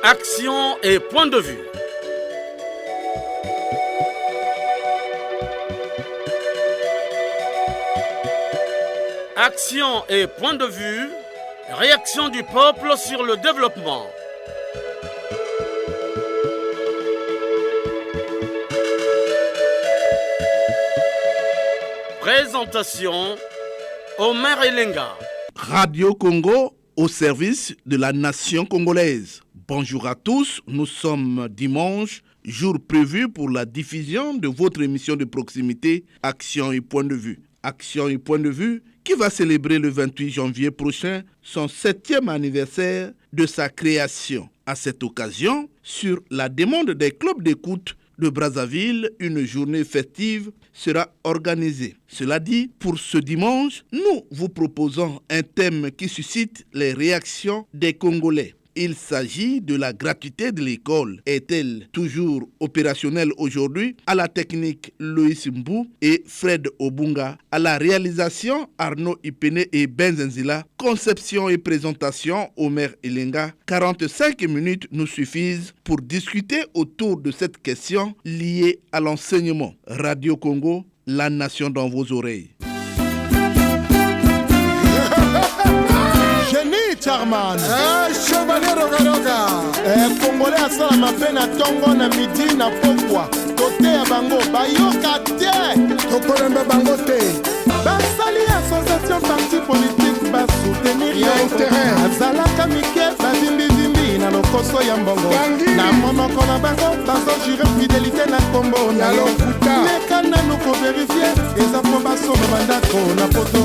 Action et point de vue. Action et point de vue, réaction du peuple sur le développement. Présentation, Omer Elenga. Radio Congo au service de la nation congolaise. Bonjour à tous, nous sommes dimanche, jour prévu pour la diffusion de votre émission de proximité Action et point de vue. Action et point de vue qui va célébrer le 28 janvier prochain son 7e anniversaire de sa création. À cette occasion, sur la demande des clubs d'écoute de Brazzaville, une journée festive sera organisée. Cela dit, pour ce dimanche, nous vous proposons un thème qui suscite les réactions des Congolais. Il s'agit de la gratuité de l'école. Est-elle toujours opérationnelle aujourd'hui? À la technique, Loïs Mbou et Fred Obunga. À la réalisation, Arnaud Ipene et Benzenzila. Conception et présentation, Omer Elenga. 45 minutes nous suffisent pour discuter autour de cette question liée à l'enseignement. Radio Congo, la nation dans vos oreilles. Charman, chevalier Rogaroga, Congolais à Salama Pena Tongo na midi na pokwa, côté à Bango, Bayoka Té, Tokolembe Bango Té, Basali association parti politique, bas soutenir ya intérêt, Azalaka Mike, Bazimbi Zimbi, na lokoso ya Mbongo, na monoko na Bango, Bazo jure fidélité na Kombo, na lokuta, Mekana nous ko vérifier, et ça faut basso na bandako na poto.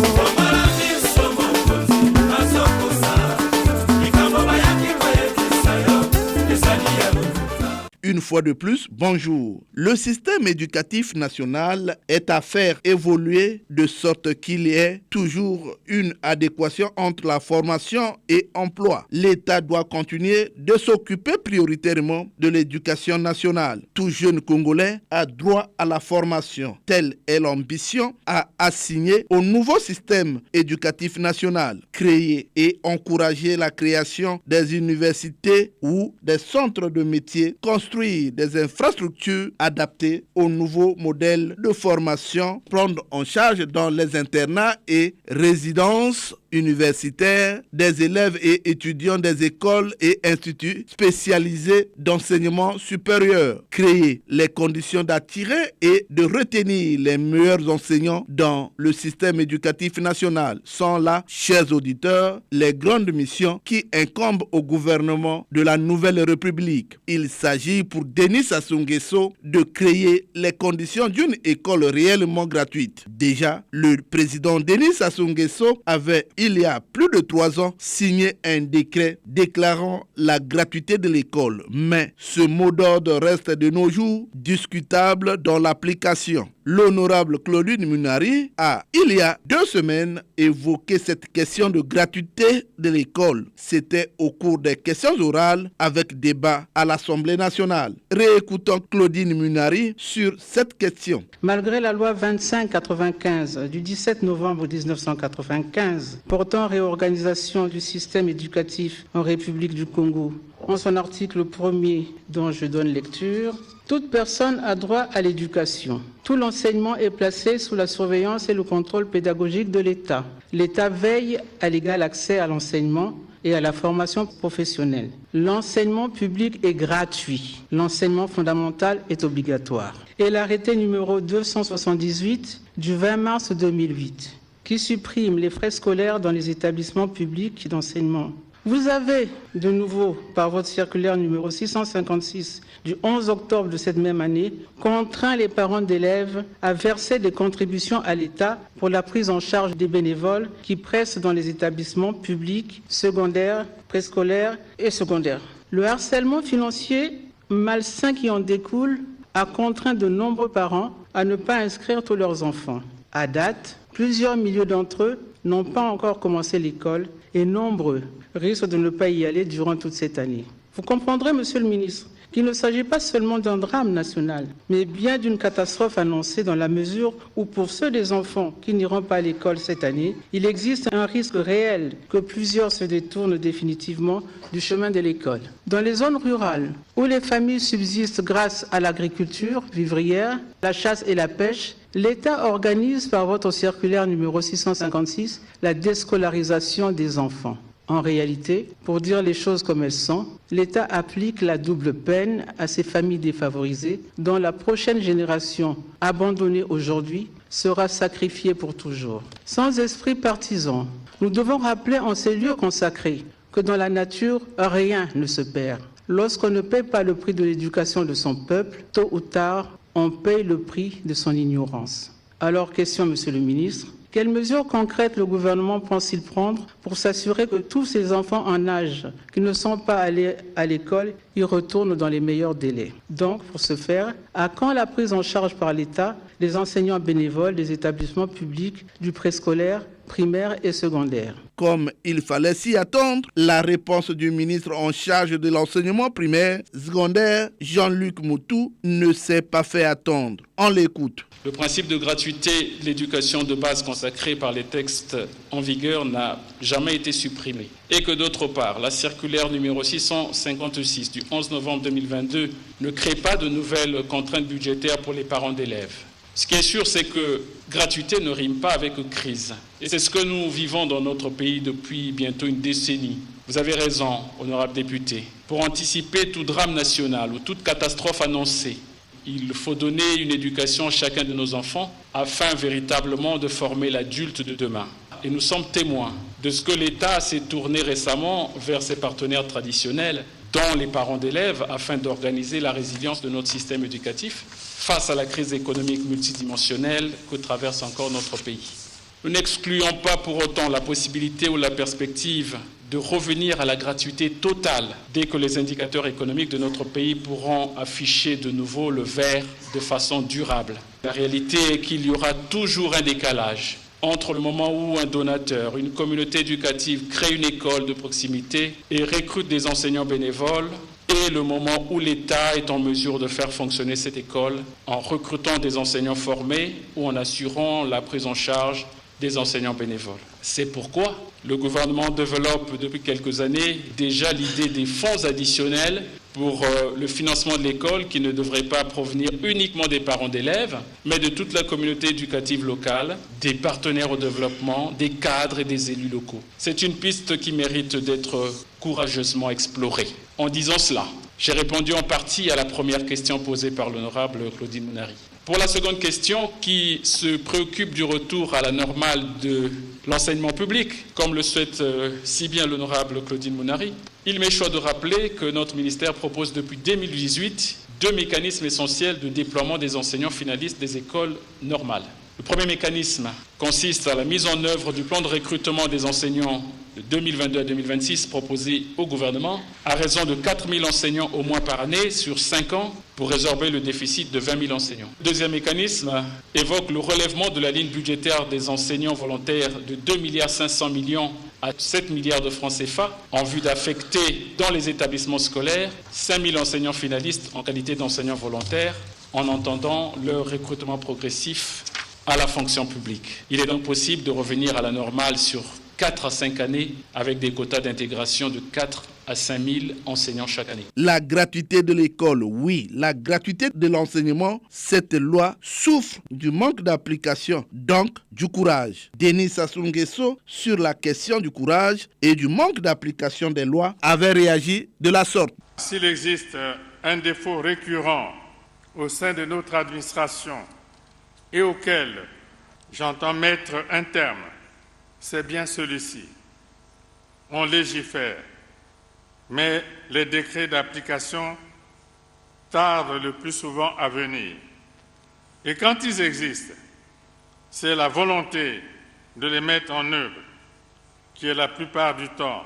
Une fois de plus, bonjour. Le système éducatif national est à faire évoluer de sorte qu'il y ait toujours une adéquation entre la formation et emploi. L'État doit continuer de s'occuper prioritairement de l'éducation nationale. Tout jeune Congolais a droit à la formation. Telle est l'ambition à assigner au nouveau système éducatif national. Créer et encourager la création des universités ou des centres de métiers, construire des infrastructures adaptées au nouveau modèle de formation, prendre en charge dans les internats et résidences universitaires des élèves et étudiants des écoles et instituts spécialisés d'enseignement supérieur, créer les conditions d'attirer et de retenir les meilleurs enseignants dans le système éducatif national. Sont là, chers auditeurs, les grandes missions qui incombent au gouvernement de la Nouvelle République. Il s'agit pour Denis Sassou Nguesso de créer les conditions d'une école réellement gratuite. Déjà, le président Denis Sassou Nguesso avait il y a plus de 3 ans, signé un décret déclarant la gratuité de l'école. Mais ce mot d'ordre reste de nos jours discutable dans l'application. L'honorable Claudine Munari a, il y a 2 semaines, évoqué cette question de gratuité de l'école. C'était au cours des questions orales avec débat à l'Assemblée nationale. Réécoutons Claudine Munari sur cette question. Malgré la loi 2595 du 17 novembre 1995 portant réorganisation du système éducatif en République du Congo, en son article 1er dont je donne lecture, toute personne a droit à l'éducation. Tout l'enseignement est placé sous la surveillance et le contrôle pédagogique de l'État. L'État veille à l'égal accès à l'enseignement et à la formation professionnelle. L'enseignement public est gratuit. L'enseignement fondamental est obligatoire. Et l'arrêté numéro 278 du 20 mars 2008 qui supprime les frais scolaires dans les établissements publics d'enseignement. Vous avez de nouveau, par votre circulaire numéro 656 du 11 octobre de cette même année, contraint les parents d'élèves à verser des contributions à l'État pour la prise en charge des bénévoles qui pressent dans les établissements publics, secondaires, préscolaires et secondaires. Le harcèlement financier malsain qui en découle a contraint de nombreux parents à ne pas inscrire tous leurs enfants. À date, plusieurs milliers d'entre eux n'ont pas encore commencé l'école et nombreux risquent de ne pas y aller durant toute cette année. Vous comprendrez, Monsieur le ministre, qu'il ne s'agit pas seulement d'un drame national, mais bien d'une catastrophe annoncée dans la mesure où pour ceux des enfants qui n'iront pas à l'école cette année, il existe un risque réel que plusieurs se détournent définitivement du chemin de l'école. Dans les zones rurales, où les familles subsistent grâce à l'agriculture vivrière, la chasse et la pêche, l'État organise par votre circulaire numéro 656 la déscolarisation des enfants. En réalité, pour dire les choses comme elles sont, l'État applique la double peine à ces familles défavorisées dont la prochaine génération, abandonnée aujourd'hui, sera sacrifiée pour toujours. Sans esprit partisan, nous devons rappeler en ces lieux consacrés que dans la nature, rien ne se perd. Lorsqu'on ne paie pas le prix de l'éducation de son peuple, tôt ou tard, on paye le prix de son ignorance. Alors, question, Monsieur le ministre, quelles mesures concrètes le gouvernement pense-t-il prendre pour s'assurer que tous ces enfants en âge qui ne sont pas allés à l'école y retournent dans les meilleurs délais? Donc, pour ce faire, à quand la prise en charge par l'État des enseignants bénévoles des établissements publics du préscolaire, primaire et secondaire? Comme il fallait s'y attendre, la réponse du ministre en charge de l'enseignement primaire, secondaire, Jean-Luc Moutou, ne s'est pas fait attendre. On l'écoute. Le principe de gratuité de l'éducation de base consacré par les textes en vigueur n'a jamais été supprimé. Et que d'autre part, la circulaire numéro 656 du 11 novembre 2022 ne crée pas de nouvelles contraintes budgétaires pour les parents d'élèves. Ce qui est sûr, c'est que gratuité ne rime pas avec crise. Et c'est ce que nous vivons dans notre pays depuis bientôt une décennie. Vous avez raison, honorable député. Pour anticiper tout drame national ou toute catastrophe annoncée, il faut donner une éducation à chacun de nos enfants afin véritablement de former l'adulte de demain. Et nous sommes témoins de ce que l'État s'est tourné récemment vers ses partenaires traditionnels, dont les parents d'élèves, afin d'organiser la résilience de notre système éducatif face à la crise économique multidimensionnelle que traverse encore notre pays. Nous n'excluons pas pour autant la possibilité ou la perspective de revenir à la gratuité totale dès que les indicateurs économiques de notre pays pourront afficher de nouveau le vert de façon durable. La réalité est qu'il y aura toujours un décalage entre le moment où un donateur, une communauté éducative crée une école de proximité et recrute des enseignants bénévoles et le moment où l'État est en mesure de faire fonctionner cette école en recrutant des enseignants formés ou en assurant la prise en charge des enseignants bénévoles. C'est pourquoi le gouvernement développe depuis quelques années déjà l'idée des fonds additionnels pour le financement de l'école qui ne devrait pas provenir uniquement des parents d'élèves, mais de toute la communauté éducative locale, des partenaires au développement, des cadres et des élus locaux. C'est une piste qui mérite d'être courageusement explorée. En disant cela, j'ai répondu en partie à la première question posée par l'honorable Claudine Mounari. Pour la seconde question, qui se préoccupe du retour à la normale de l'enseignement public, comme le souhaite si bien l'honorable Claudine Mounari, il m'est choix de rappeler que notre ministère propose depuis 2018 deux mécanismes essentiels de déploiement des enseignants finalistes des écoles normales. Le premier mécanisme consiste à la mise en œuvre du plan de recrutement des enseignants de 2022 à 2026 proposé au gouvernement à raison de 4 000 enseignants au moins par année sur 5 ans pour résorber le déficit de 20 000 enseignants. Le deuxième mécanisme évoque le relèvement de la ligne budgétaire des enseignants volontaires de 2,5 milliards à 7 milliards de francs CFA en vue d'affecter dans les établissements scolaires 5 000 enseignants finalistes en qualité d'enseignants volontaires en entendant leur recrutement progressif à la fonction publique. Il est donc possible de revenir à la normale sur 4 à 5 années avec des quotas d'intégration de 4 à 5 000 enseignants chaque année. La gratuité de l'école, oui, la gratuité de l'enseignement, cette loi souffre du manque d'application, donc du courage. Denis Sassou Nguesso, sur la question du courage et du manque d'application des lois, avait réagi de la sorte. S'il existe un défaut récurrent au sein de notre administration et auquel j'entends mettre un terme, c'est bien celui-ci. On légifère, mais les décrets d'application tardent le plus souvent à venir. Et quand ils existent, c'est la volonté de les mettre en œuvre qui est la plupart du temps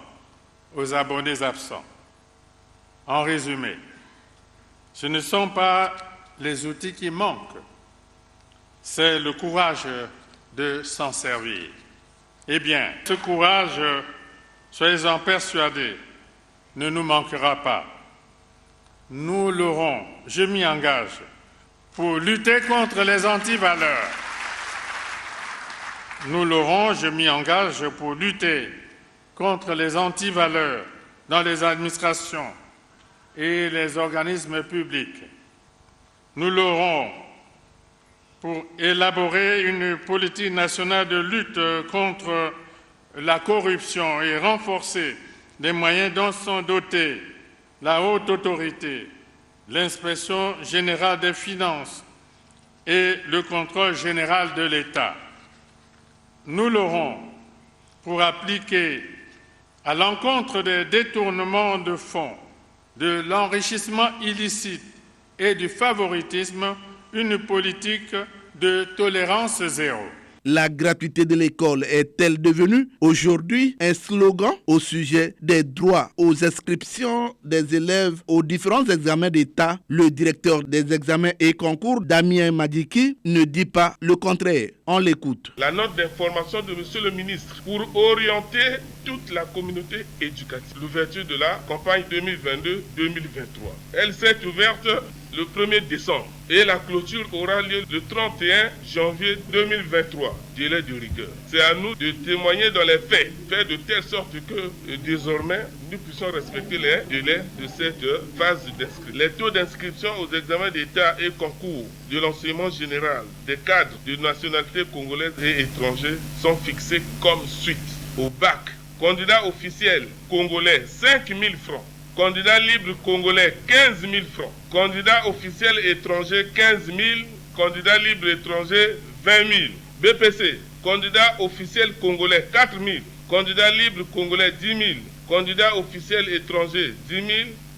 aux abonnés absents. En résumé, ce ne sont pas les outils qui manquent, c'est le courage de s'en servir. Eh bien, ce courage, soyez-en persuadés, ne nous manquera pas. Nous l'aurons, je m'y engage, pour lutter contre les antivaleurs. Nous l'aurons, je m'y engage, pour lutter contre les antivaleurs dans les administrations et les organismes publics. Nous l'aurons pour élaborer une politique nationale de lutte contre la corruption et renforcer les moyens dont sont dotés la haute autorité, l'inspection générale des finances et le contrôle général de l'État. Nous l'aurons pour appliquer à l'encontre des détournements de fonds, de l'enrichissement illicite et du favoritisme, une politique de tolérance zéro. La gratuité de l'école est-elle devenue aujourd'hui un slogan au sujet des droits aux inscriptions des élèves aux différents examens d'État? Le directeur des examens et concours, Damien Madiki, ne dit pas le contraire. On l'écoute. La note d'information de Monsieur le ministre pour orienter toute la communauté éducative. L'ouverture de la campagne 2022-2023. Elle s'est ouverte le 1er décembre et la clôture aura lieu le 31 janvier 2023, délai de rigueur. C'est à nous de témoigner dans les faits, faire de telle sorte que désormais nous puissions respecter les délais de cette phase d'inscription. Les taux d'inscription aux examens d'État et concours de l'enseignement général des cadres de nationalité congolaise et étrangers sont fixés comme suite. Au bac, candidat officiel congolais 5 000 francs. Candidat libre congolais 15 000 francs. Candidat officiel étranger 15 000. Candidat libre étranger 20 000. BPC. Candidat officiel congolais 4 000. Candidat libre congolais 10 000. Candidat officiel étranger 10 000.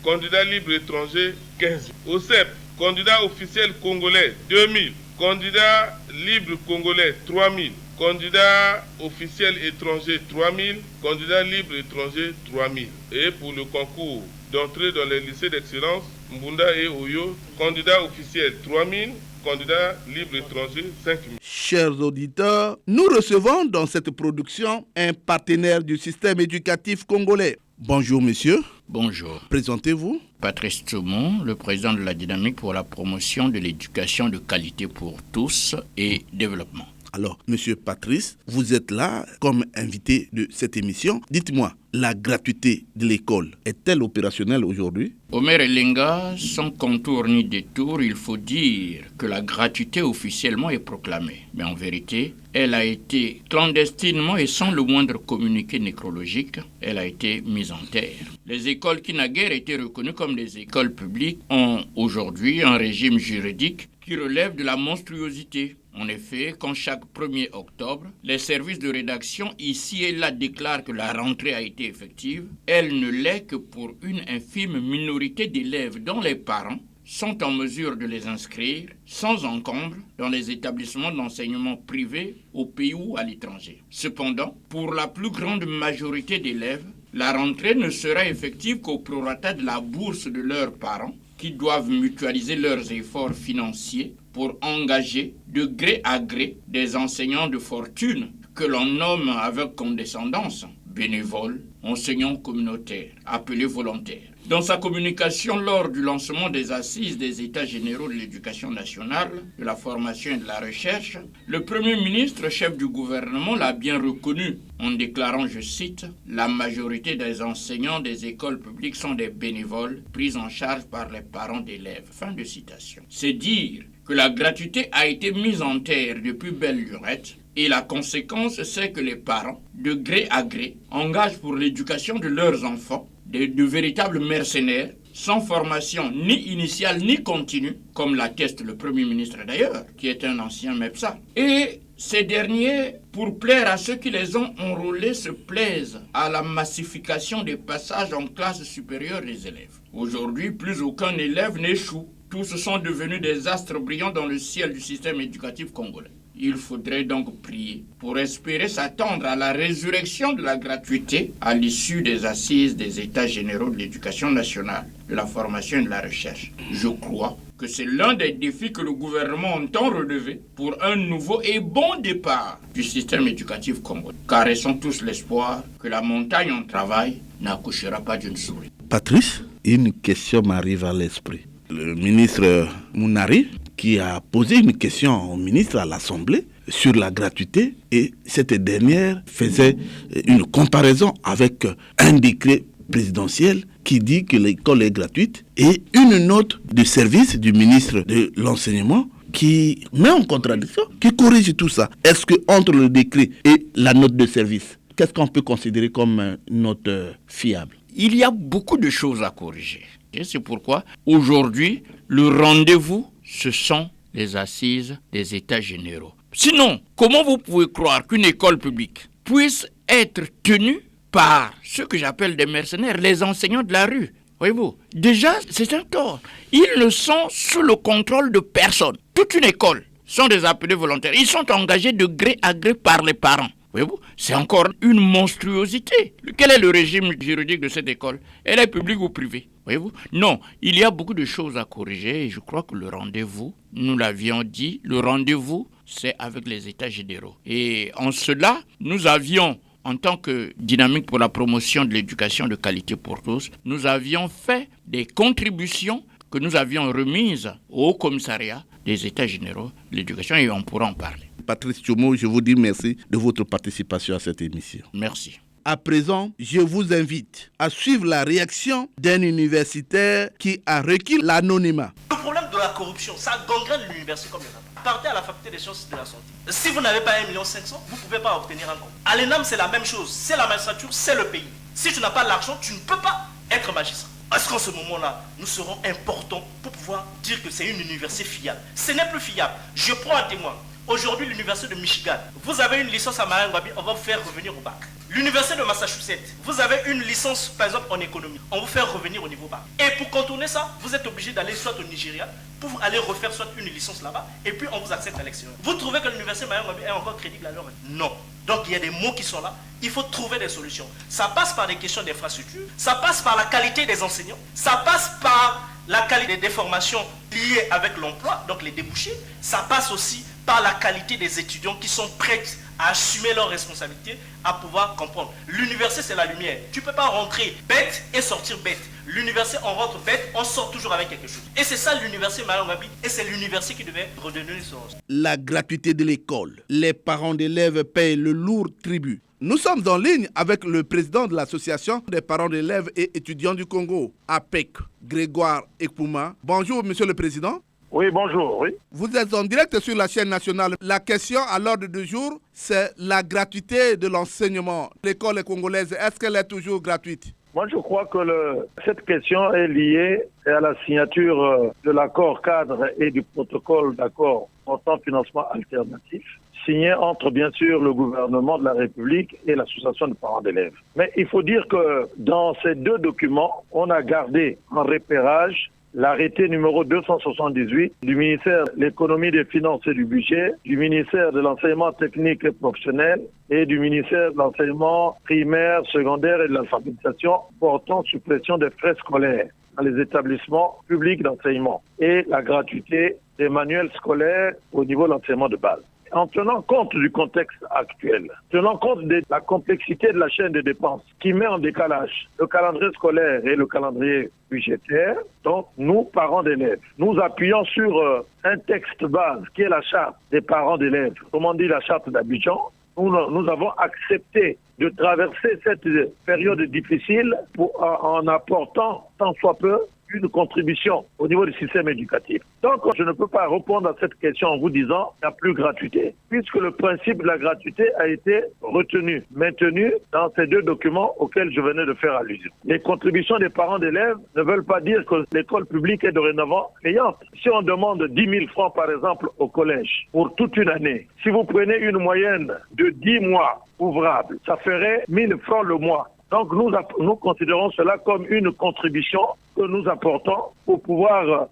Candidat libre étranger 15 000. OCEP. Candidat officiel congolais 2 000. Candidat libre congolais 3 000. Candidat officiel étranger 3 000, candidat libre étranger 3 000. Et pour le concours d'entrée dans les lycées d'excellence, Mbunda et Oyo, candidat officiel 3 000, candidat libre étranger 5 000. Chers auditeurs, nous recevons dans cette production un partenaire du système éducatif congolais. Bonjour monsieur. Bonjour. Présentez-vous. Patrice Tsoumou, le président de la dynamique pour la promotion de l'éducation de qualité pour tous et développement. Alors, monsieur Patrice, vous êtes là comme invité de cette émission. Dites-moi, la gratuité de l'école est-elle opérationnelle aujourd'hui? Omer Elenga, sans contour ni détour, il faut dire que la gratuité officiellement est proclamée. Mais en vérité, elle a été clandestinement et sans le moindre communiqué nécrologique, elle a été mise en terre. Les écoles qui naguère étaient reconnues comme des écoles publiques ont aujourd'hui un régime juridique qui relève de la monstruosité. En effet, quand chaque 1er octobre, les services de rédaction ici et là déclarent que la rentrée a été effective, elle ne l'est que pour une infime minorité d'élèves dont les parents sont en mesure de les inscrire sans encombre dans les établissements d'enseignement privés au pays ou à l'étranger. Cependant, pour la plus grande majorité d'élèves, la rentrée ne sera effective qu'au prorata de la bourse de leurs parents, qui doivent mutualiser leurs efforts financiers pour engager de gré à gré des enseignants de fortune que l'on nomme avec condescendance bénévoles, enseignants communautaires, appelés volontaires. Dans sa communication lors du lancement des assises des États généraux de l'éducation nationale, de la formation et de la recherche, le Premier ministre, chef du gouvernement, l'a bien reconnu en déclarant, je cite, « La majorité des enseignants des écoles publiques sont des bénévoles pris en charge par les parents d'élèves. » Fin de citation. C'est dire que la gratuité a été mise en terre depuis belle lurette. Et la conséquence, c'est que les parents, de gré à gré, engagent pour l'éducation de leurs enfants de véritables mercenaires, sans formation ni initiale ni continue, comme l'atteste le Premier ministre d'ailleurs, qui est un ancien MEPSA. Et ces derniers, pour plaire à ceux qui les ont enrôlés, se plaisent à la massification des passages en classe supérieure des élèves. Aujourd'hui, plus aucun élève n'échoue. Tous sont devenus des astres brillants dans le ciel du système éducatif congolais. Il faudrait donc prier pour espérer s'attendre à la résurrection de la gratuité à l'issue des assises des États généraux de l'éducation nationale, de la formation et de la recherche. Je crois que c'est l'un des défis que le gouvernement entend relever pour un nouveau et bon départ du système éducatif congolais. Caressons tous l'espoir que la montagne en travail n'accouchera pas d'une souris. Patrice, une question m'arrive à l'esprit. Le ministre Mounari, qui a posé une question au ministre à l'Assemblée sur la gratuité, et cette dernière faisait une comparaison avec un décret présidentiel qui dit que l'école est gratuite et une note de service du ministre de l'Enseignement qui met en contradiction, qui corrige tout ça. Est-ce que entre le décret et la note de service, qu'est-ce qu'on peut considérer comme une note fiable? Il y a beaucoup de choses à corriger. Et c'est pourquoi, aujourd'hui, le rendez-vous, ce sont les assises des États généraux. Sinon, comment vous pouvez croire qu'une école publique puisse être tenue par ceux que j'appelle des mercenaires, les enseignants de la rue? Voyez-vous, déjà, c'est un tort. Ils ne sont sous le contrôle de personne. Toute une école sont des appelés volontaires. Ils sont engagés de gré à gré par les parents. Voyez-vous, c'est encore une monstruosité. Quel est le régime juridique de cette école? Elle est publique ou privée? Voyez-vous? Non, il y a beaucoup de choses à corriger et je crois que le rendez-vous, nous l'avions dit, le rendez-vous, c'est avec les États généraux. Et en cela, nous avions, en tant que dynamique pour la promotion de l'éducation de qualité pour tous, nous avions fait des contributions que nous avions remises au commissariat des États généraux de l'éducation et on pourra en parler. Patrice Tchomo, je vous dis merci de votre participation à cette émission. Merci. À présent, je vous invite à suivre la réaction d'un universitaire qui a requis l'anonymat. Le problème de la corruption, ça gangrène l'université comme il y en a. Partez à la faculté des sciences de la santé. Si vous n'avez pas 1,5 million, vous ne pouvez pas obtenir un compte. À l'ENAM, c'est la même chose. C'est la magistrature, c'est le pays. Si tu n'as pas l'argent, tu ne peux pas être magistrat. Est-ce qu'en ce moment-là, nous serons importants pour pouvoir dire que c'est une université fiable? Ce n'est plus fiable. Je prends un témoin. Aujourd'hui, l'université de Michigan, vous avez une licence à Maringouabi, on va vous faire revenir au bac. L'université de Massachusetts, vous avez une licence, par exemple, en économie, on va vous faire revenir au niveau bac. Et pour contourner ça, vous êtes obligé d'aller soit au Nigeria, pour aller refaire soit une licence là-bas, et puis on vous accepte à l'extérieur. Vous trouvez que l'université de Maringouabi est encore crédible à l'heure? Non. Donc il y a des mots qui sont là, il faut trouver des solutions. Ça passe par des questions d'infrastructure, ça passe par la qualité des enseignants, ça passe par la qualité des formations liées avec l'emploi, donc les débouchés, ça passe aussi par la qualité des étudiants qui sont prêts à assumer leurs responsabilités, à pouvoir comprendre. L'université, c'est la lumière. Tu ne peux pas rentrer bête et sortir bête. L'université, on rentre bête, on sort toujours avec quelque chose. Et c'est ça l'université Maringouabi, et c'est l'université qui devait redonner son... La gratuité de l'école. Les parents d'élèves payent le lourd tribut. Nous sommes en ligne avec le président de l'association des parents d'élèves et étudiants du Congo, APEC, Grégoire Ekpouma. Bonjour, monsieur le président. Oui, bonjour, oui. Vous êtes en direct sur la chaîne nationale. La question à l'ordre du jour, c'est la gratuité de l'enseignement. L'école congolaise, est-ce qu'elle est toujours gratuite? Moi, je crois que cette question est liée à la signature de l'accord cadre et du protocole d'accord portant financement alternatif, signé entre, bien sûr, le gouvernement de la République et l'association de parents d'élèves. Mais il faut dire que dans ces deux documents, on a gardé en repérage l'arrêté numéro 278 du ministère de l'économie, des finances et du budget, du ministère de l'enseignement technique et professionnel et du ministère de l'enseignement primaire, secondaire et de l'alphabétisation portant suppression des frais scolaires dans les établissements publics d'enseignement et la gratuité des manuels scolaires au niveau de l'enseignement de base. En tenant compte du contexte actuel, tenant compte de la complexité de la chaîne de dépenses qui met en décalage le calendrier scolaire et le calendrier budgétaire, donc nous, parents d'élèves, nous appuyons sur un texte base qui est la charte des parents d'élèves, comment dit la charte d'Abidjan. Nous avons accepté de traverser cette période difficile en apportant tant soit peu une contribution au niveau du système éducatif. Donc, je ne peux pas répondre à cette question en vous disant qu'il n'y a plus gratuité, puisque le principe de la gratuité a été retenu, maintenu dans ces deux documents auxquels je venais de faire allusion. Les contributions des parents d'élèves ne veulent pas dire que l'école publique est dorénavant payante. Si on demande 10 000 francs, par exemple, au collège, pour toute une année, si vous prenez une moyenne de 10 mois ouvrables, ça ferait 1 000 francs le mois. Donc nous considérons cela comme une contribution que nous apportons pour pouvoir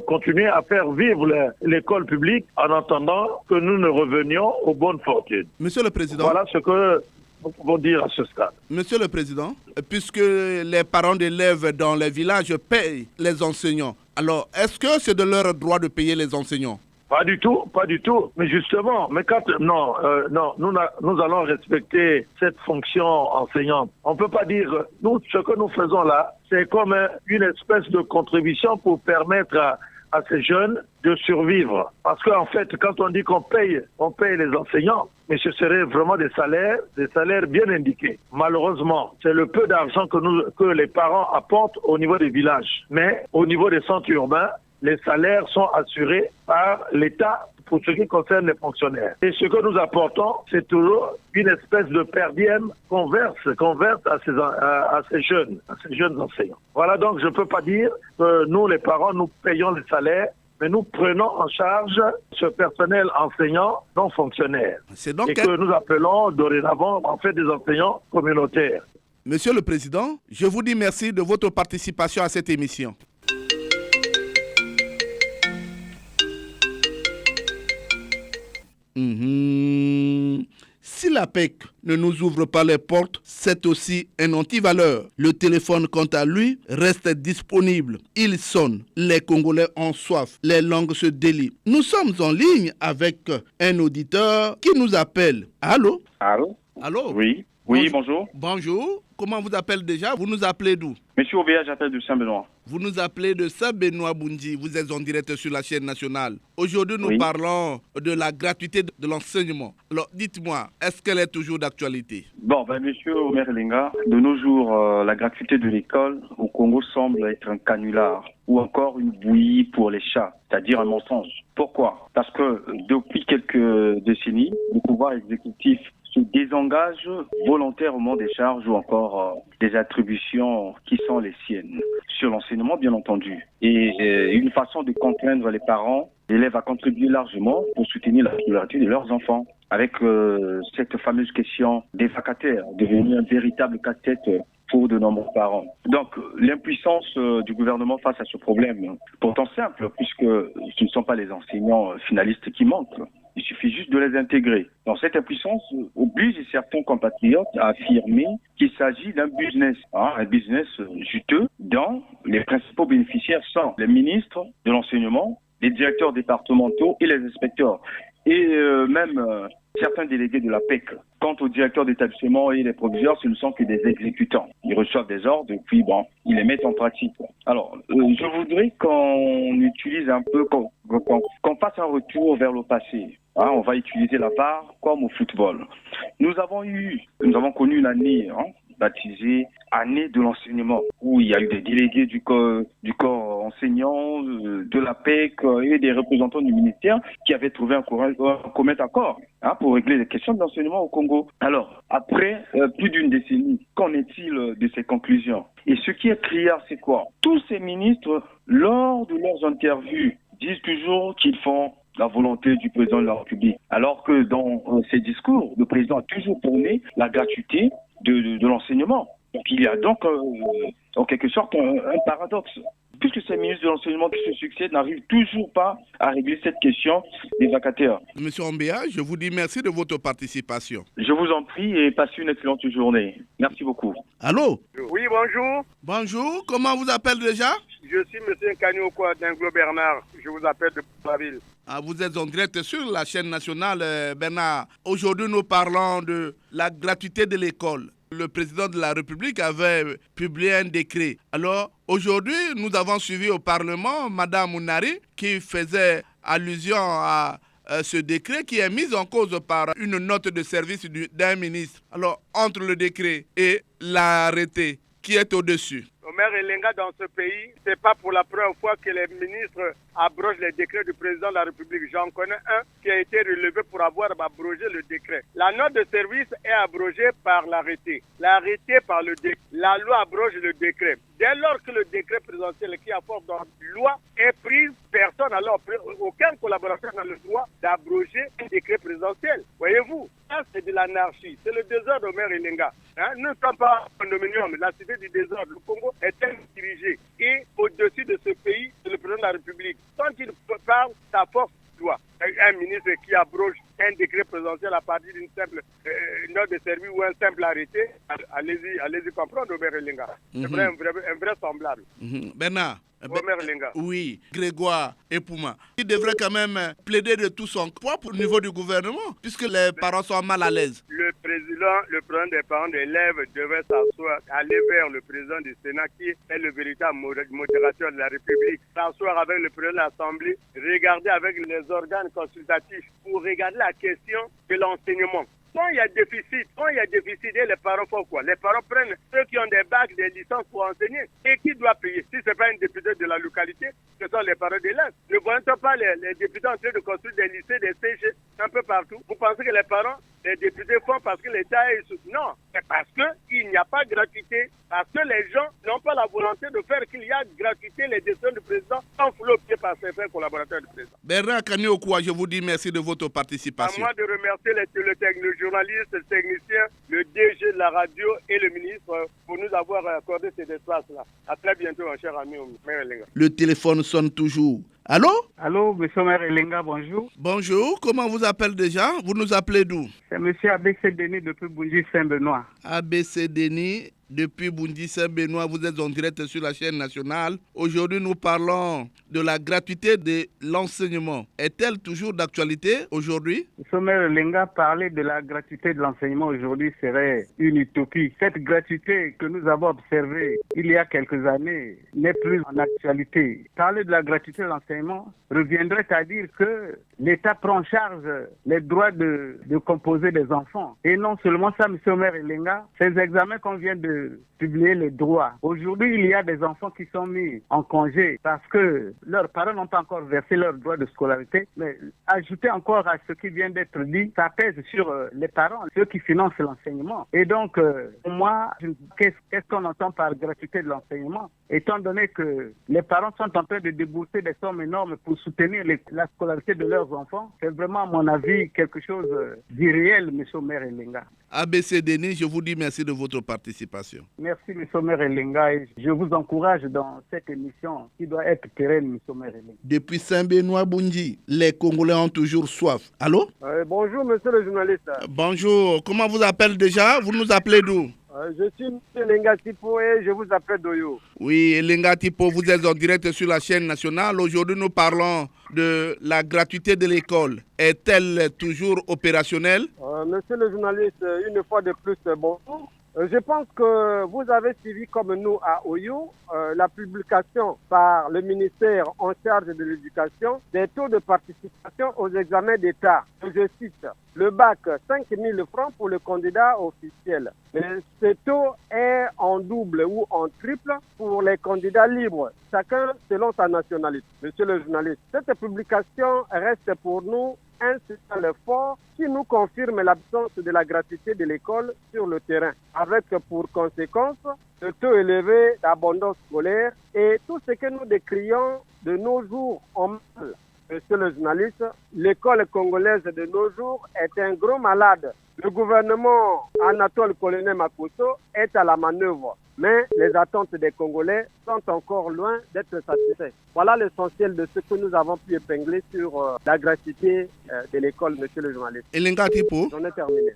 continuer à faire vivre l'école publique en attendant que nous ne revenions aux bonnes fortunes. Monsieur le Président. Voilà ce que nous pouvons dire à ce stade. Monsieur le Président, puisque les parents d'élèves dans les villages payent les enseignants, alors est-ce que c'est de leur droit de payer les enseignants? Pas du tout, pas du tout. Mais justement, non, nous allons respecter cette fonction enseignante. On ne peut pas dire, nous, ce que nous faisons là, c'est comme une espèce de contribution pour permettre à ces jeunes de survivre. Parce qu'en fait, quand on dit qu'on paye les enseignants, mais ce serait vraiment des salaires bien indiqués. Malheureusement, c'est le peu d'argent que les parents apportent au niveau des villages. Mais au niveau des centres urbains, les salaires sont assurés par l'État pour ce qui concerne les fonctionnaires. Et ce que nous apportons, c'est toujours une espèce de per diem qu'on verse à ces jeunes enseignants. Voilà, donc je ne peux pas dire que nous, les parents, nous payons les salaires, mais nous prenons en charge ce personnel enseignant non fonctionnaire. Et que nous appelons dorénavant en fait des enseignants communautaires. Monsieur le Président, je vous dis merci de votre participation à cette émission. Si l'APEC ne nous ouvre pas les portes, c'est aussi un antivaleur. Le téléphone, quant à lui, reste disponible. Il sonne. Les Congolais ont soif. Les langues se délient. Nous sommes en ligne avec un auditeur qui nous appelle. Allô? Allô? Allô? Oui. Oui, bonjour. Bonjour. Comment vous appelez déjà? Vous nous appelez d'où? Monsieur Obéa, j'appelle de Saint-Benoît. Vous nous appelez de Saint-Benoît-Bundi. Vous êtes en direct sur la chaîne nationale. Aujourd'hui, nous parlons de la gratuité de l'enseignement. Alors, dites-moi, est-ce qu'elle est toujours d'actualité? Bon, monsieur Omer Elenga, de nos jours, la gratuité de l'école au Congo semble être un canular ou encore une bouillie pour les chats, c'est-à-dire un mensonge. Pourquoi? Parce que depuis quelques décennies, le pouvoir exécutif se désengage volontairement des charges ou encore des attributions qui sont les siennes, sur l'enseignement bien entendu. Et une façon de contraindre les parents, l'élève à contribuer largement pour soutenir la scolarité de leurs enfants. Avec cette fameuse question des vacataires, devenue un véritable casse-tête pour de nombreux parents. Donc, l'impuissance du gouvernement face à ce problème, pourtant simple, puisque ce ne sont pas les enseignants finalistes qui manquent. Il suffit juste de les intégrer. Donc, cette impuissance oblige certains compatriotes à affirmer qu'il s'agit d'un business juteux dont les principaux bénéficiaires sont les ministres de l'enseignement, les directeurs départementaux et les inspecteurs. Et même certains délégués de la PEC. Quant aux directeurs d'établissement et les proviseurs, ce ne sont que des exécutants. Ils reçoivent des ordres et puis ils les mettent en pratique. Alors, je voudrais qu'on utilise un peu, qu'on fasse un retour vers le passé. On va utiliser la VAR comme au football. Nous avons connu une année baptisée année de l'enseignement, où il y a eu des délégués du corps enseignant, de la PEC et des représentants du ministère qui avaient trouvé un commun accord pour régler les questions de l'enseignement au Congo. Alors, après plus d'une décennie, qu'en est-il de ces conclusions? Et ce qui est criard, c'est quoi? Tous ces ministres, lors de leurs interviews, disent toujours qu'ils font la volonté du président de la République. Alors que dans ses discours, le président a toujours prôné la gratuité de l'enseignement. Donc il y a donc en quelque sorte un paradoxe. Puisque ces ministres de l'enseignement qui se succèdent n'arrivent toujours pas à régler cette question des vacataires. Monsieur Ombéa, je vous dis merci de votre participation. Je vous en prie et passez une excellente journée. Merci beaucoup. Allô? Oui, bonjour. Bonjour, comment vous appelez déjà? Je suis monsieur Kanyoko d'Anglo Bernard. Je vous appelle de la ville. Vous êtes en direct sur la chaîne nationale, Bernard. Aujourd'hui, nous parlons de la gratuité de l'école. Le président de la République avait publié un décret. Alors, aujourd'hui, nous avons suivi au Parlement Mme Mounari qui faisait allusion à ce décret qui est mis en cause par une note de service d'un ministre. Alors, entre le décret et l'arrêté, qui est au-dessus? Omer Elenga, dans ce pays, c'est pas pour la première fois que les ministres abrogent les décrets du président de la République. J'en connais un qui a été relevé pour avoir abrogé le décret. La note de service est abrogée par l'arrêté. L'arrêté par le décret. La loi abroge le décret. Dès lors que le décret présidentiel qui a force de loi est pris, personne, alors aucun collaborateur n'a le droit d'abroger un décret présidentiel. Voyez-vous, ça c'est de l'anarchie. C'est le désordre d'Omer Elenga. Nous ne sommes pas un condominium, la cité du désordre. Le Congo est dirigé. Et au-dessus de ce pays, c'est le président de la République. Quand il parle, sa force doit. Un ministre qui abroge un décret présidentiel à partir d'une simple note de service ou un simple arrêté, allez-y comprendre, Omer Elenga. C'est vrai, un vrai semblable. Bernard, Omer Lenga. Oui, Grégoire Epouma. Il devrait quand même plaider de tout son poids au niveau du gouvernement, puisque les parents sont mal à l'aise. Le président des parents d'élèves devait s'asseoir, aller vers le président du Sénat, qui est le véritable modérateur de la République, s'asseoir avec le président de l'Assemblée, regarder avec les organes consultatifs pour regarder la question de l'enseignement. Quand il y a déficit, et les parents font quoi? Les parents prennent ceux qui ont des bacs, des licences pour enseigner. Et qui doit payer? Si ce n'est pas un député de la localité, ce sont les parents d'élèves. Ne voyons pas les députés en train de construire des lycées, des CG, un peu partout. Vous pensez que les parents, les députés font parce que l'État est sous... Non, c'est parce qu'il n'y a pas de gratuité, parce que les gens n'ont pas la volonté de faire qu'il y a gratuité les décisions du président sans flopper par certains collaborateurs du président. Bernard Kaniokoua, je vous dis merci de votre participation. À moi de remercier le journaliste, le technicien, le DG de la radio et le ministre pour nous avoir accordé ces espaces-là. À très bientôt, mon cher ami Maire Elenga. Le téléphone sonne toujours. Allô? Allô, monsieur Maire Elenga, bonjour. Bonjour, comment vous appelez déjà? Vous nous appelez d'où? C'est monsieur ABC Denis depuis Bunji-Saint-Benoît. ABC Denis depuis Bunji-Saint-Benoît, vous êtes en direct sur la chaîne nationale. Aujourd'hui, nous parlons de la gratuité de l'enseignement. Est-elle toujours d'actualité aujourd'hui? Monsieur Maire Elenga, parler de la gratuité de l'enseignement aujourd'hui serait une utopie. Cette gratuité que nous avons observée il y a quelques années n'est plus en actualité. Parler de la gratuité de l'enseignement reviendrait à dire que l'État prend en charge les droits de composer des enfants. Et non seulement ça, monsieur Maire Elenga, ces examens qu'on vient de publier les droits. Aujourd'hui, il y a des enfants qui sont mis en congé parce que leurs parents n'ont pas encore versé leurs droits de scolarité. Mais ajouter encore à ce qui vient d'être dit, ça pèse sur les parents, ceux qui financent l'enseignement. Et donc, pour moi, qu'est-ce qu'on entend par gratuité de l'enseignement? Étant donné que les parents sont en train de débourser des sommes énormes pour soutenir la scolarité de leurs enfants, c'est vraiment, à mon avis, quelque chose d'irréel, M. Maire Elenga. ABC Denis, je vous dis merci de votre participation. Merci, M. Maire Elenga, et je vous encourage dans cette émission qui doit être pérenne, M. Maire Elenga. Depuis Saint-Benoît-Bunji, les Congolais ont toujours soif. Allô? Bonjour, monsieur le journaliste. Bonjour, comment vous appelez déjà? Vous nous appelez d'où? Je suis M. Elenga Tipo et je vous appelle d'Oyo. Oui, Elenga Tipo, vous êtes en direct sur la chaîne nationale. Aujourd'hui, nous parlons de la gratuité de l'école. Est-elle toujours opérationnelle? Monsieur le journaliste, une fois de plus, bonjour. Je pense que vous avez suivi comme nous à Oyo la publication par le ministère en charge de l'éducation des taux de participation aux examens d'État. Je cite, le bac 5 000 francs pour le candidat officiel. Mais ce taux est en double ou en triple pour les candidats libres, chacun selon sa nationalité. Monsieur le journaliste, cette publication reste pour nous un signal fort qui nous confirme l'absence de la gratuité de l'école sur le terrain, avec pour conséquence le taux élevé d'abondance scolaire et tout ce que nous décrions de nos jours en mal. Monsieur le journaliste, l'école congolaise de nos jours est un gros malade. Le gouvernement Anatole Colonel Makosso est à la manœuvre, mais les attentes des Congolais sont encore loin d'être satisfaites. Voilà l'essentiel de ce que nous avons pu épingler sur la gratuité de l'école, monsieur le journaliste. Elenga Tipo. J'en ai terminé.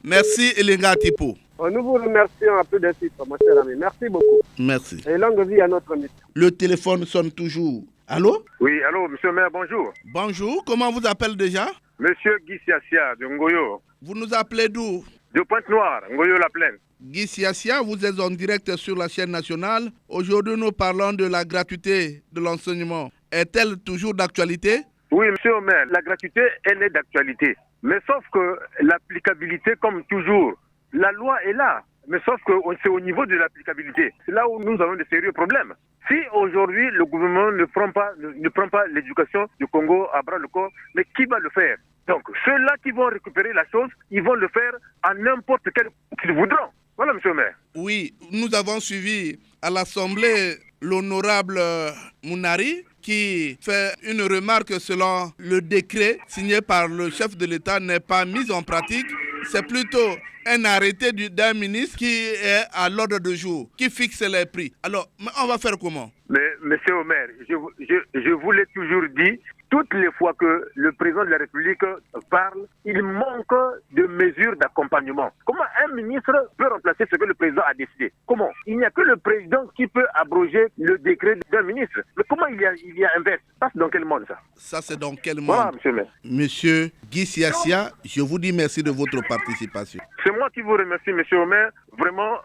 Merci Elenga Tipo. Nous vous remercions à plus de titre, mon cher ami. Merci beaucoup. Merci. Et longue vie à notre mission. Le téléphone sonne toujours. Allô? Oui, allô, monsieur le maire, bonjour. Bonjour, comment vous appelez déjà? Monsieur Guy Siassia de Ngoyo. Vous nous appelez d'où? De Pointe-Noire, Ngoyo-la-Plaine. Guy Siassia, vous êtes en direct sur la chaîne nationale. Aujourd'hui, nous parlons de la gratuité de l'enseignement. Est-elle toujours d'actualité? Oui, monsieur le maire, la gratuité, elle est d'actualité. Mais sauf que l'applicabilité, comme toujours, la loi est là. Mais sauf que c'est au niveau de l'applicabilité. C'est là où nous avons de sérieux problèmes. Si aujourd'hui le gouvernement ne prend pas l'éducation du Congo à bras le corps, mais qui va le faire? Donc ceux-là qui vont récupérer la chose, ils vont le faire à n'importe quel qu'ils voudront. Voilà, monsieur le maire. Oui, nous avons suivi à l'Assemblée l'honorable Mounari qui fait une remarque selon le décret signé par le chef de l'État n'est pas mis en pratique. C'est plutôt un arrêté d'un ministre qui est à l'ordre du jour, qui fixe les prix. Alors, on va faire comment? Mais monsieur Omer, je vous l'ai toujours dit, toutes les fois que le président de la République parle, il manque de mesures d'accompagnement. Comment un ministre peut remplacer ce que le président a décidé? Comment? Il n'y a que le président qui peut abroger le décret d'un ministre. Mais comment il y a inverse? Ça, c'est dans quel monde, ça? Ça, c'est dans quel monde? Voilà, monsieur le maire. Monsieur Guy Siassia, je vous dis merci de votre participation. C'est moi qui vous remercie, monsieur le maire. Vraiment,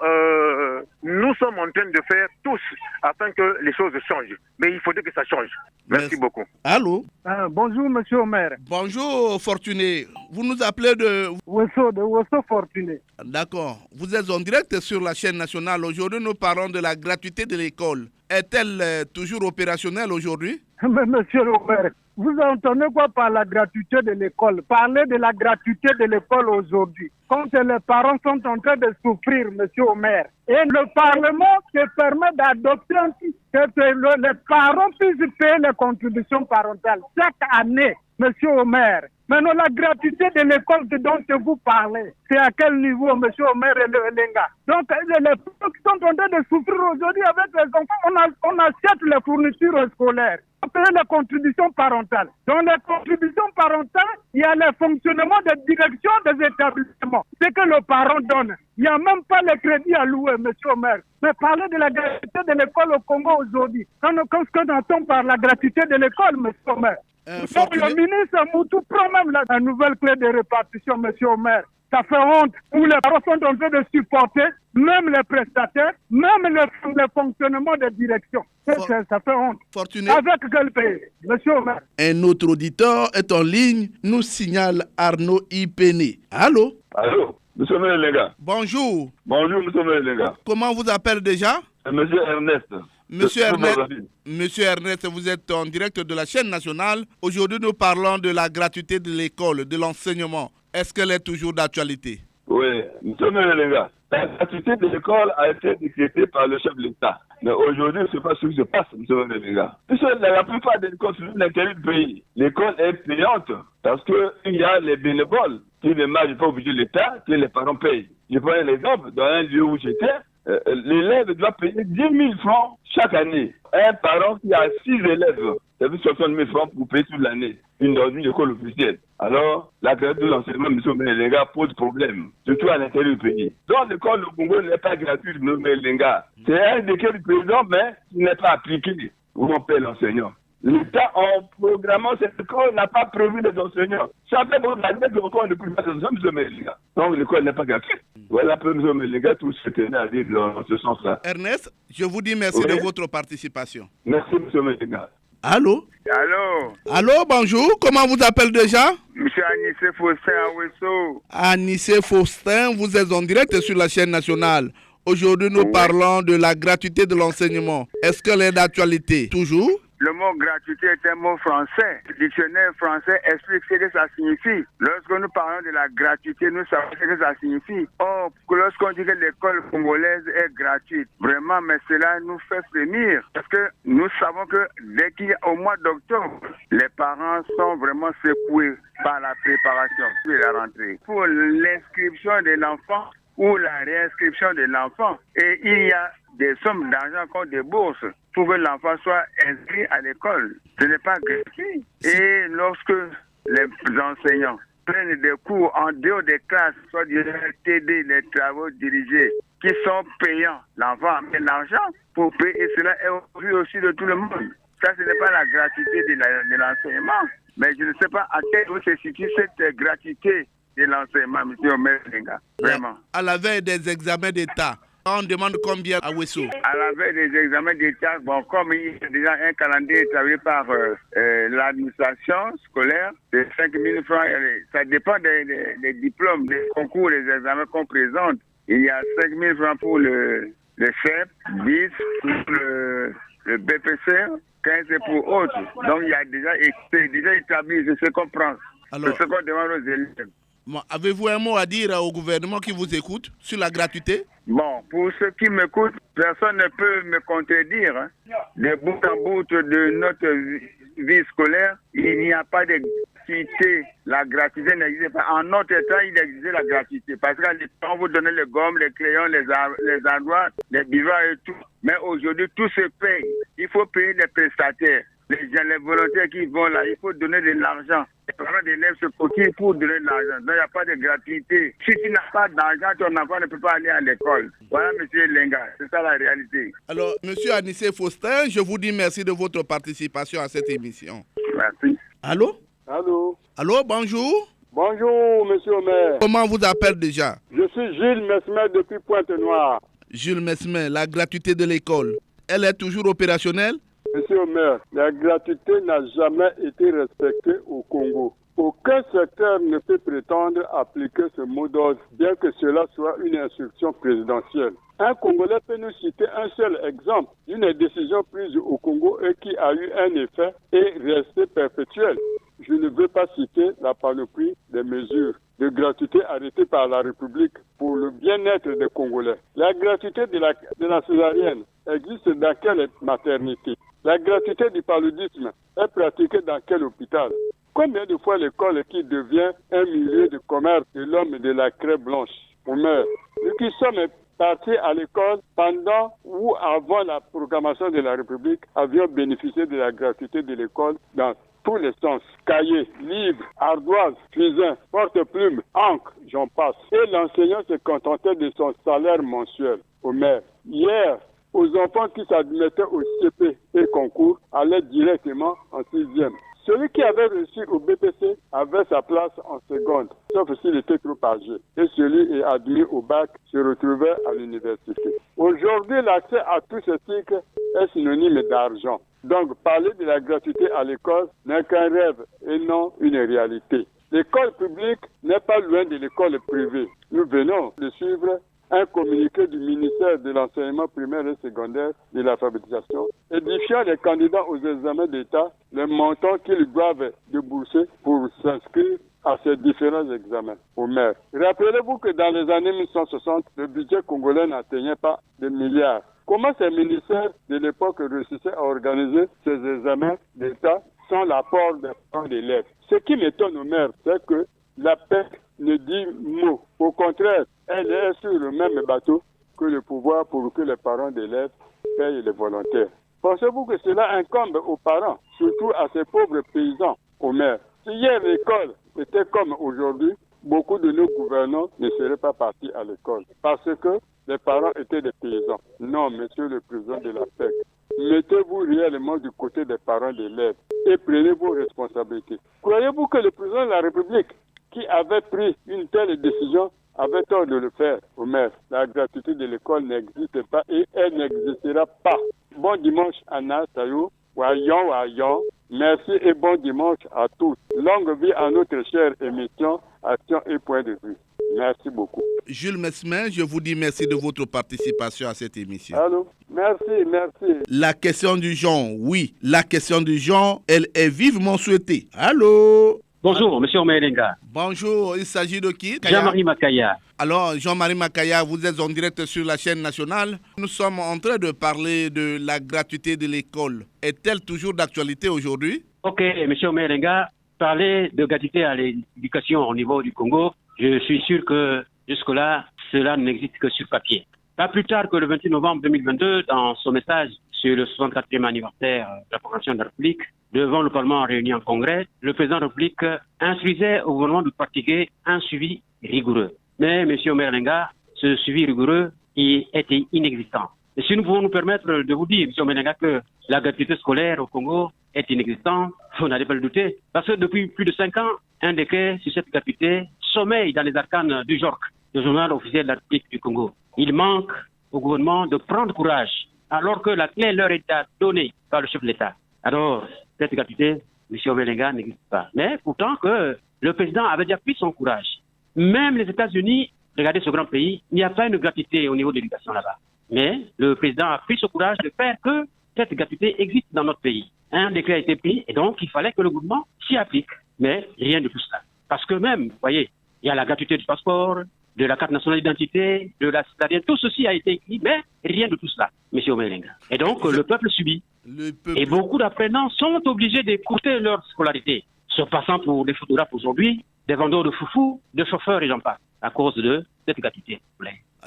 nous sommes en train de faire tous afin que les choses changent. Mais il faudrait que ça change. Merci beaucoup. Allô? Bonjour, monsieur le maire. Bonjour, Fortuné. Vous nous appelez de Wesso Fortuné. D'accord. Vous êtes en direct sur la chaîne nationale. Aujourd'hui, nous parlons de la gratuité de l'école. Est-elle toujours opérationnelle aujourd'hui? Mais monsieur le maire, vous entendez quoi par la gratuité de l'école? Parlez de la gratuité de l'école aujourd'hui. Quand les parents sont en train de souffrir, monsieur le maire, et le Parlement se permet d'adopter un système que les parents puissent payer les contributions parentales chaque année, monsieur le maire. Maintenant, la gratuité de l'école dont vous parlez, c'est à quel niveau, monsieur le maire et le Lenga? Donc, les parents qui sont en train de souffrir aujourd'hui avec les enfants, on achète les fournitures scolaires. On paye les contributions parentales. Dans les contributions parentales, il y a le fonctionnement des directions des établissements. C'est que le parent donne. Il n'y a même pas les crédits à louer, monsieur le maire. Mais parler de la gratuité de l'école au Congo aujourd'hui, quand on entend par la gratuité de l'école, monsieur le maire, donc le ministre Moutou prend même la nouvelle clé de répartition, monsieur le maire. Ça fait honte où les parents sont en train de supporter, même les prestataires, même le fonctionnement des directions. Ça fait honte. Fortuné. Avec quel pays, monsieur le maire? Un autre auditeur est en ligne, nous signale Arnaud Ipene. Allô? Allô, monsieur Melenga. Bonjour. Bonjour, monsieur Melenga. Comment vous appelez déjà? Monsieur Ernest. Monsieur Ernest, vous êtes en direct de la chaîne nationale. Aujourd'hui, nous parlons de la gratuité de l'école, de l'enseignement. Est-ce qu'elle est toujours d'actualité? Oui, monsieur Melenga. La gratuité de l'école a été décrétée par le chef de l'État. Mais aujourd'hui, ce n'est pas ce qui se passe, monsieur Melenga. Puisque la plupart des écoles sont dans quel pays, l'école est payante parce qu'il y a les bénévoles qui ne marchent pas au budget de l'État, que les parents payent. Je prends un exemple, dans un lieu où j'étais, l'élève doit payer 10 000 francs chaque année. Un parent qui a 6 élèves, ça veut dire 60 000 francs pour payer toute l'année dans une école officielle. Alors, la gratuité de l'enseignement, monsieur Melenga, pose problème, surtout à l'intérieur du pays. Donc, l'école au Congo n'est pas gratuite, monsieur Melenga. C'est un décret du président, mais il n'est pas appliqué où on paie l'enseignant. L'État, en programmant cette école, n'a pas prévu les enseignants. Ça fait beaucoup d'années que l'école ne peut pas d'enseignants, monsieur Melenga. Donc, l'école n'est pas gratuite. Voilà un peu, monsieur Melenga, tout ce que tenait à dire dans ce sens-là. Ernest, je vous dis merci de votre participation. Merci, monsieur Melenga. Allô? Allô, bonjour. Comment vous appelez déjà? Monsieur Anissé Faustin à Wesso. Anissé Faustin, vous êtes en direct sur la chaîne nationale. Aujourd'hui, nous parlons de la gratuité de l'enseignement. Est-ce qu'elle est d'actualité? Toujours? Le mot gratuité est un mot français. Le dictionnaire français explique ce que ça signifie. Lorsque nous parlons de la gratuité, nous savons ce que ça signifie. Or, lorsqu'on dit que l'école congolaise est gratuite, vraiment, mais cela nous fait frémir. Parce que nous savons que dès qu'il y a au mois d'octobre, les parents sont vraiment secoués par la préparation de la rentrée. Pour l'inscription de l'enfant ou la réinscription de l'enfant, et il y a des sommes d'argent qu'on débourse pour que l'enfant soit inscrit à l'école. Ce n'est pas gratuit. Et lorsque les enseignants prennent des cours en dehors des classes, soit des TD, les travaux dirigés, qui sont payants, l'enfant met l'argent pour payer, et cela est au vu aussi de tout le monde. Ça, ce n'est pas la gratuité de l'enseignement. Mais je ne sais pas à quel niveau se situe cette gratuité de l'enseignement, monsieur Melenga. Vraiment. À la veille des examens d'État, on demande combien à Wesso? À la veille des examens d'État, bon, comme il y a déjà un calendrier établi par l'administration scolaire de 5 000 francs, ça dépend des diplômes, des concours, des examens qu'on présente. Il y a 5 000 francs pour le CEP, 10 pour le BPC, 15 pour autres. Donc il y a déjà établi, c'est ce qu'on prend, c'est ce qu'on demande aux élèves. Bon, avez-vous un mot à dire au gouvernement qui vous écoute sur la gratuité? Bon, pour ceux qui m'écoutent, personne ne peut me contredire. Hein. De bout en bout de notre vie scolaire, il n'y a pas de gratuité. La gratuité n'existe pas. En notre temps, il existait la gratuité. Parce qu'à l'époque, on vous donnait les gommes, les crayons, les endroits, les bivouacs et tout. Mais aujourd'hui, tout se paye. Il faut payer les prestataires. les volontaires qui vont là, il faut donner de l'argent. Les parents d'élèves se cotisent pour donner de l'argent. Donc il n'y a pas de gratuité. Si tu n'as pas d'argent, ton enfant ne peut pas aller à l'école. Voilà, monsieur Lenga, c'est ça la réalité. Alors, monsieur Anissé Faustin, je vous dis merci de votre participation à cette émission. Merci. Allô? Allô? Allô, bonjour. Bonjour, monsieur Omer. Comment vous appelle déjà? Je suis Gilles Mesmer depuis Pointe-Noire. Jules Mesmer, la gratuité de l'école, elle est toujours opérationnelle? Monsieur Omer, la gratuité n'a jamais été respectée au Congo. Aucun secteur ne peut prétendre appliquer ce mot d'ordre, bien que cela soit une instruction présidentielle. Un Congolais peut nous citer un seul exemple d'une décision prise au Congo et qui a eu un effet et resté perpétuel. Je ne veux pas citer la panoplie des mesures de gratuité arrêtées par la République pour le bien-être des Congolais. La gratuité de la césarienne existe dans quelle maternité? La gratuité du paludisme est pratiquée dans quel hôpital? Combien de fois l'école qui devient un milieu de commerce de l'homme et de la craie blanche? On meurt. Nous qui sommes partis à l'école pendant ou avant la proclamation de la République avions bénéficié de la gratuité de l'école dans tous les sens. Cahiers, livres, ardoises, fusains, porte-plumes, encre, j'en passe. Et l'enseignant se contentait de son salaire mensuel au maire. Hier, aux enfants qui s'admettaient au CP et concours allaient directement en 6e. Celui qui avait reçu au BPC avait sa place en seconde, sauf s'il était trop âgé. Et celui qui est admis au bac se retrouvait à l'université. Aujourd'hui, l'accès à tous ces cycles est synonyme d'argent. Donc, parler de la gratuité à l'école n'est qu'un rêve et non une réalité. L'école publique n'est pas loin de l'école privée. Nous venons de suivre un communiqué du ministère de l'enseignement primaire et secondaire de l'alphabétisation, édifiant les candidats aux examens d'État les montants qu'ils doivent débourser pour s'inscrire à ces différents examens au maire. Rappelez-vous que dans les années 1960, le budget congolais n'atteignait pas des milliards. Comment ces ministères de l'époque réussissaient à organiser ces examens d'État sans l'apport des parents d'élèves? Ce qui m'étonne au maire, c'est que la PEC ne dit mot. Au contraire, elle est sur le même bateau que le pouvoir pour que les parents d'élèves payent les volontaires. Pensez-vous que cela incombe aux parents, surtout à ces pauvres paysans, aux maires? Si hier l'école était comme aujourd'hui, beaucoup de nos gouvernants ne seraient pas partis à l'école parce que les parents étaient des paysans. Non, monsieur le président de la PEC, mettez-vous réellement du côté des parents d'élèves et prenez vos responsabilités. Croyez-vous que le président de la République qui avait pris une telle décision avait tort de le faire au maire? La gratuité de l'école n'existe pas et elle n'existera pas. Bon dimanche, Anna Tayo, Wayon. Merci et bon dimanche à tous. Longue vie à notre chère émission Action et Point de vue. Merci beaucoup. Jules Mesmer, je vous dis merci de votre participation à cette émission. Allô? Merci. La question du genre, oui, la question du genre, elle est vivement souhaitée. Allô? Bonjour, monsieur Omelenga. Bonjour, il s'agit de qui? Jean-Marie Makaya. Alors, Jean-Marie Makaya, vous êtes en direct sur la chaîne nationale. Nous sommes en train de parler de la gratuité de l'école. Est-elle toujours d'actualité aujourd'hui? Ok, monsieur Omelenga, parler de gratuité à l'éducation au niveau du Congo, je suis sûr que jusque-là, cela n'existe que sur papier. Pas plus tard que le 28 novembre 2022, dans son message sur le 64e anniversaire de la proclamation de la République, devant le Parlement réuni en congrès, le président de la République instruisait au gouvernement de pratiquer un suivi rigoureux. Mais, M. Omelenga, ce suivi rigoureux était inexistant. Et si nous pouvons nous permettre de vous dire, M. Omelenga, que la gratuité scolaire au Congo est inexistante, vous n'allez pas le douter. Parce que depuis plus de 5 ans, un décret sur cette gratuité sommeille dans les arcanes du JORC, le journal officiel de la République du Congo. Il manque au gouvernement de prendre courage, alors que la clé leur est donnée par le chef de l'État. Alors, cette gratuité, M. Omelenga, n'existe pas. Mais pourtant que le président avait déjà pris son courage. Même les États-Unis, regardez ce grand pays, il n'y a pas une gratuité au niveau de l'éducation là-bas. Mais le président a pris ce courage de faire que cette gratuité existe dans notre pays. Un décret a été pris et donc il fallait que le gouvernement s'y applique. Mais rien de tout cela. Parce que même, vous voyez, il y a la gratuité du passeport, de la carte nationale d'identité, de la citoyenneté, tout ceci a été écrit, mais rien de tout cela, M. Omelenga. Et donc, le peuple subit. Et beaucoup d'apprenants sont obligés d'écouter leur scolarité, se passant pour des photographes aujourd'hui, des vendeurs de foufou, de chauffeurs et j'en passe, à cause de cette gratuité.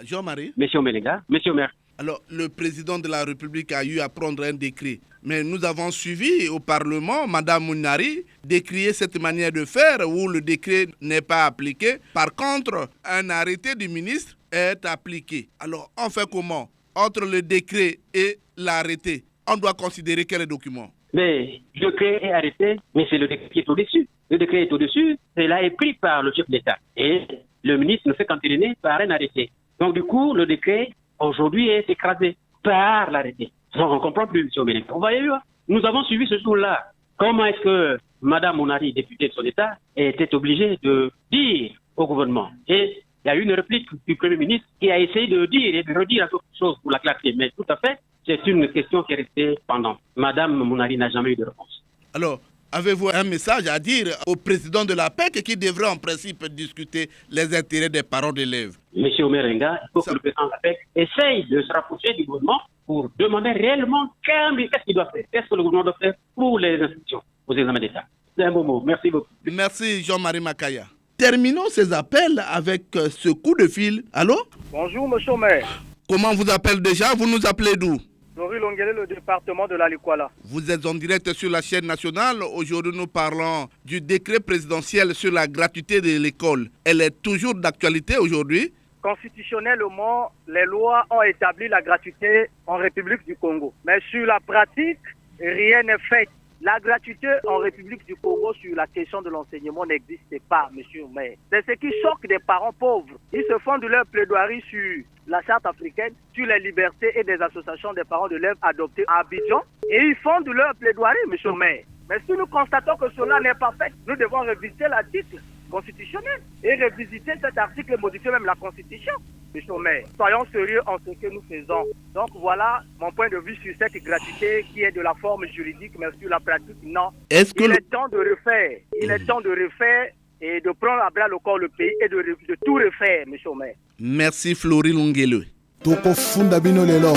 Jean-Marie. M. Omelenga, M. Omer. Alors, le président de la République a eu à prendre un décret. Mais nous avons suivi au Parlement, Mme Mounari, décrier cette manière de faire où le décret n'est pas appliqué. Par contre, un arrêté du ministre est appliqué. Alors, on fait comment? Entre le décret et l'arrêté, on doit considérer quel document? Mais le décret est arrêté, mais c'est le décret qui est au-dessus. Le décret est au-dessus, cela est pris par le chef d'État. Et le ministre ne fait qu'entériner par un arrêté. Donc du coup, le décret, aujourd'hui, est écrasé par l'arrêté. Donc on ne comprend plus, M. Oméné. Vous voyez, nous avons suivi ce jour-là. Comment est-ce que Mme Mounari, députée de son État, était obligée de dire au gouvernement? Et il y a eu une réplique du Premier ministre qui a essayé de dire et de redire quelque chose pour la clarté. Mais tout à fait, c'est une question qui est restée pendante. Mme Mounari n'a jamais eu de réponse. Alors, avez-vous un message à dire au président de la PEC qui devrait en principe discuter les intérêts des parents d'élèves? Monsieur Omerenga, il faut que le président de la PEC essaye de se rapprocher du gouvernement pour demander réellement qu'est-ce qu'il doit faire. Qu'est-ce que le gouvernement doit faire pour les institutions, aux examens d'État. C'est un bon mot. Merci beaucoup. Merci Jean-Marie Makaya. Terminons ces appels avec ce coup de fil. Allô? Bonjour, monsieur le maire. Comment vous appelez déjà? Vous nous appelez d'où? Flori Longuele, le département de la Likwala. Vous êtes en direct sur la chaîne nationale. Aujourd'hui, nous parlons du décret présidentiel sur la gratuité de l'école. Elle est toujours d'actualité aujourd'hui? Constitutionnellement, les lois ont établi la gratuité en République du Congo. Mais sur la pratique, rien n'est fait. La gratuité en République du Congo sur la question de l'enseignement n'existe pas, monsieur le maire. C'est ce qui choque des parents pauvres. Ils se font de leur plaidoirie sur la charte africaine, sur les libertés et des associations des parents d'élèves adoptés à Abidjan. Et ils font de leur plaidoirie, monsieur le maire. Mais si nous constatons que cela n'est pas fait, nous devons revisiter l'article constitutionnel et revisiter cet article et modifier même la Constitution. Monsieur le maire, soyons sérieux en ce que nous faisons. Donc voilà mon point de vue sur cette gratuité qui est de la forme juridique, mais sur la pratique, non. Il est temps de refaire. Il est temps de refaire et de prendre à bras le corps le pays et de tout refaire, monsieur le maire. Merci Flori Longuele. Toko funda bino lelo,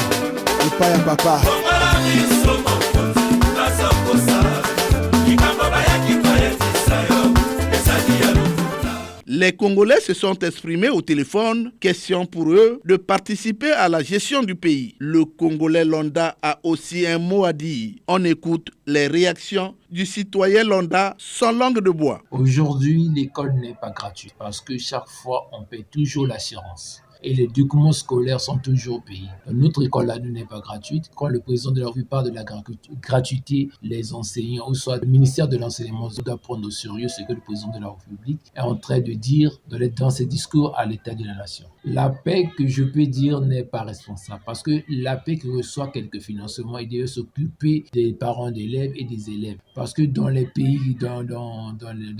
ipaya papa. Les Congolais se sont exprimés au téléphone, question pour eux de participer à la gestion du pays. Le Congolais Londa a aussi un mot à dire. On écoute les réactions du citoyen Londa sans langue de bois. Aujourd'hui, l'école n'est pas gratuite parce que chaque fois, on paie toujours l'assurance. Et les documents scolaires sont toujours payés. Notre école à nous n'est pas gratuite. Quand le président de la République parle de la gratuité, les enseignants, ou soit le ministère de l'enseignement, doit prendre au sérieux ce que le président de la République est en train de dire dans ses discours à l'état de la nation. La PEC, que je peux dire, n'est pas responsable parce que la PEC reçoit quelques financements et doit s'occuper des parents d'élèves et des élèves. Parce que dans les pays, dans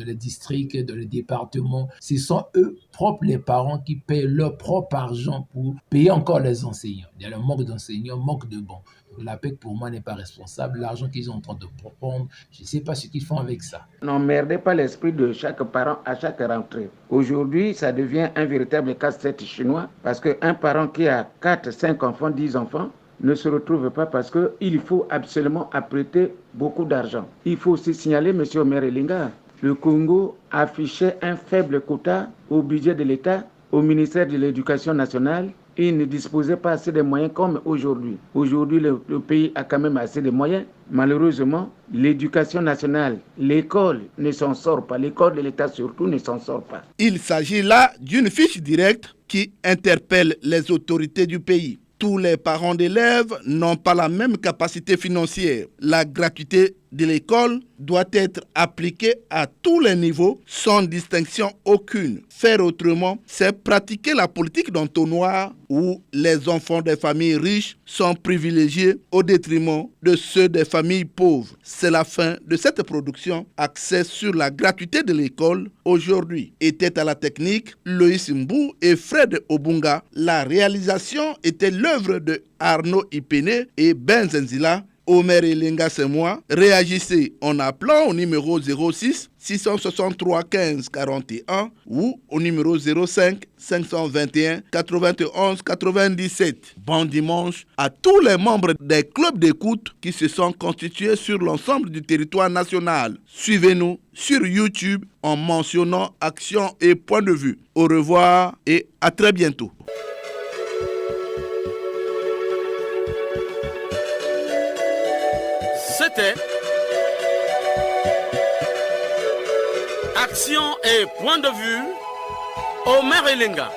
les districts, dans les départements, ce sont eux propres, les parents, qui payent leur propre argent pour payer encore les enseignants. Il y a le manque d'enseignants, manque de bancs. La PEC, pour moi, n'est pas responsable. L'argent qu'ils sont en train de prendre, je ne sais pas ce qu'ils font avec ça. N'emmerdez pas l'esprit de chaque parent à chaque rentrée. Aujourd'hui, ça devient un véritable casse-tête chinois parce qu'un parent qui a 4, 5 enfants, 10 enfants, ne se retrouve pas parce qu'il faut absolument apprêter beaucoup d'argent. Il faut aussi signaler, M. Omerelinga, le Congo affichait un faible quota au budget de l'État, au ministère de l'Éducation nationale. Il ne disposait pas assez de moyens comme aujourd'hui. Aujourd'hui, le pays a quand même assez de moyens. Malheureusement, l'éducation nationale, l'école ne s'en sort pas. L'école de l'État surtout ne s'en sort pas. Il s'agit là d'une fiche directe qui interpelle les autorités du pays. Tous les parents d'élèves n'ont pas la même capacité financière. La gratuité de l'école doit être appliquée à tous les niveaux sans distinction aucune. Faire autrement, c'est pratiquer la politique d'entonnoir où les enfants des familles riches sont privilégiés au détriment de ceux des familles pauvres. C'est la fin de cette production axée sur la gratuité de l'école aujourd'hui. Était à la technique Loïs Mbou et Fred Obunga. La réalisation était l'œuvre de Arnaud Ipene et Ben Zenzila. Omerelinga, c'est moi. Réagissez en appelant au numéro 06 663 15 41 ou au numéro 05 521 91 97. Bon dimanche à tous les membres des clubs d'écoute qui se sont constitués sur l'ensemble du territoire national. Suivez-nous sur YouTube en mentionnant Action et Point de Vue. Au revoir et à très bientôt. C'était Action et point de vue, Omer Elenga.